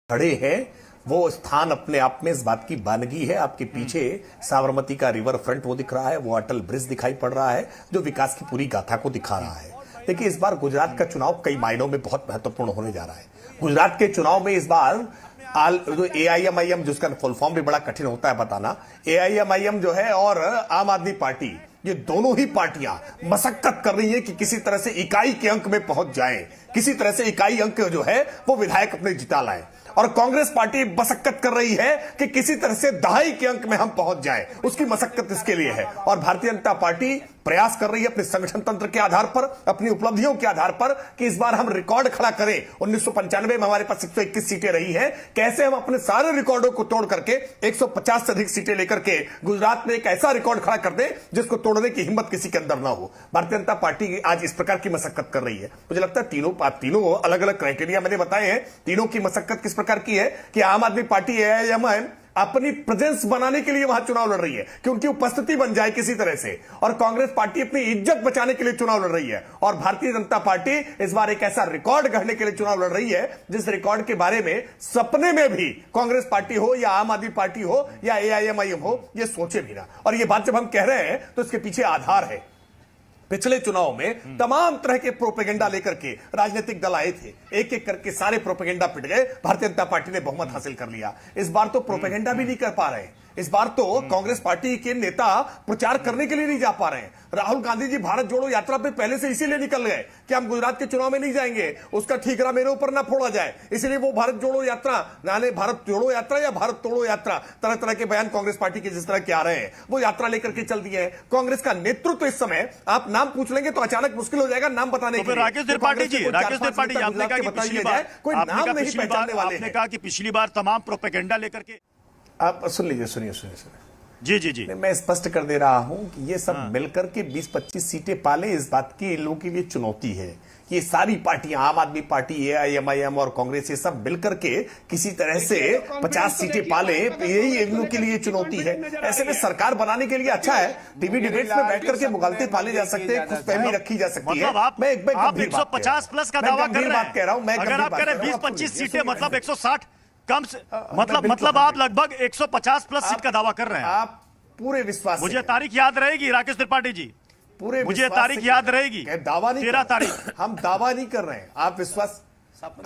खड़े हैं वो स्थान अपने आप में इस बात की बानगी है। आपके पीछे साबरमती का रिवर फ्रंट वो दिख रहा है, वो अटल ब्रिज दिखाई पड़ रहा है जो विकास की पूरी गाथा को दिखा रहा है। देखिए, इस बार गुजरात का चुनाव कई मायनों में बहुत महत्वपूर्ण होने जा रहा है। गुजरात के चुनाव में इस बार जो एआईएमआईएम, जिसका फुल फॉर्म भी बड़ा कठिन होता है बताना, एआईएमआईएम जो है और आम आदमी पार्टी, ये दोनों ही पार्टियां मशक्कत कर रही है कि किसी तरह से इकाई के अंक में पहुंच जाएं, किसी तरह से इकाई अंक जो है वो विधायक अपने जिता लाएं। और कांग्रेस पार्टी मशक्कत कर रही है कि किसी तरह से दहाई के अंक में हम पहुंच जाएं, उसकी मशक्कत इसके लिए है। और भारतीय जनता पार्टी प्रयास कर रही है अपने संगठन तंत्र के आधार पर, अपनी उपलब्धियों के आधार पर कि इस बार हम रिकॉर्ड खड़ा करें। 1995 में हमारे पास 121 सीटें रही हैं, कैसे हम अपने सारे रिकॉर्डों को तोड़ करके 150 से अधिक सीटें लेकर के गुजरात में एक ऐसा रिकॉर्ड खड़ा कर दें जिसको तोड़ने की हिम्मत किसी के अंदर ना हो। भारतीय जनता पार्टी आज इस प्रकार की मशक्कत कर रही है। मुझे लगता है तीनों अलग अलग क्राइटेरिया मैंने बताए हैं। तीनों की मशक्कत किस प्रकार की है कि आम आदमी पार्टी एआईएमआईएम अपनी प्रेजेंस बनाने के लिए वहां चुनाव लड़ रही है कि उनकी उपस्थिति बन जाए किसी तरह से, और कांग्रेस पार्टी अपनी इज्जत बचाने के लिए चुनाव लड़ रही है, और भारतीय जनता पार्टी इस बार एक ऐसा रिकॉर्ड गढ़ने के लिए चुनाव लड़ रही है जिस रिकॉर्ड के बारे में सपने में भी कांग्रेस पार्टी हो या आम आदमी पार्टी हो या एआईएमआईएम हो ये सोचे भी ना। और ये बात जब हम कह रहे हैं तो इसके पीछे आधार है। पिछले चुनाव में तमाम तरह के प्रोपेगेंडा लेकर के राजनीतिक दल आए थे, एक एक करके सारे प्रोपेगेंडा पिट गए, भारतीय जनता पार्टी ने बहुमत हासिल कर लिया। इस बार तो प्रोपेगेंडा भी नहीं कर पा रहे हैं। इस बार तो कांग्रेस पार्टी के नेता प्रचार करने के लिए नहीं जा पा रहे हैं। राहुल गांधी जी भारत जोड़ो यात्रा पे पहले से इसीलिए निकल गए कि हम गुजरात के चुनाव में नहीं जाएंगे, उसका ठीकरा मेरे ऊपर ना फोड़ा जाए, इसलिए वो भारत जोड़ो यात्रा, नाले भारत जोड़ो यात्रा या भारत तोड़ो यात्रा, तरह तरह के बयान कांग्रेस पार्टी के जिस तरह के आ रहे हैं वो यात्रा लेकर के चल दिए हैं। कांग्रेस का नेतृत्व इस समय, आप नाम पूछ लेंगे तो अचानक मुश्किल हो जाएगा नाम बताने के लिए। राकेश त्रिपाठी जी, आपने कहा कि पिछली बार कोई नाम नहीं पहचानने वाले हैं। आपने कहा कि पिछली बार तमाम प्रोपेगेंडा लेकर के, आप सुन लीजिए, सुनिए। जी जी जी, मैं स्पष्ट कर दे रहा हूं कि ये सब मिलकर के 20-25 सीटें पाले, इस बात की इन लोगों के लिए चुनौती है। ये सारी पार्टियां, आम आदमी पार्टी, एआईएमआईएम और कांग्रेस, ये सब मिलकर के किसी तरह से 50 सीटें पाले, यही इन लोगों के लिए चुनौती है। ऐसे में सरकार बनाने के लिए अच्छा है, टीवी डिबेट्स में बैठ करके मुगालते पाले जा सकते हैं, खुशफहमी रखी जा सकती है। मैं 150 प्लस का दावा कर रहा हूं। अगर आप कह रहे हैं 20-25 सीटें मतलब 160 कम से, मतलब आप लगभग 150 प्लस सीट का दावा कर रहे हैं। आप पूरे विश्वास, मुझे तारीख याद रहेगी राकेश त्रिपाठी जी, पूरे मुझे तारीख याद रहेगी, दावा नहीं, 13 तारीख। हम दावा नहीं कर रहे हैं, आप विश्वास,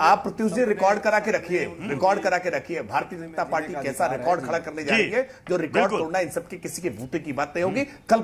आप प्रत्युष जी रिकॉर्ड करा के रखिए, रिकॉर्ड करा के रखिए। भारतीय जनता पार्टी कैसा रिकॉर्ड खड़ा करने जा रही है, जो रिकॉर्ड तोड़ना इन सबके किसी के बूते की बात नहीं होगी। कल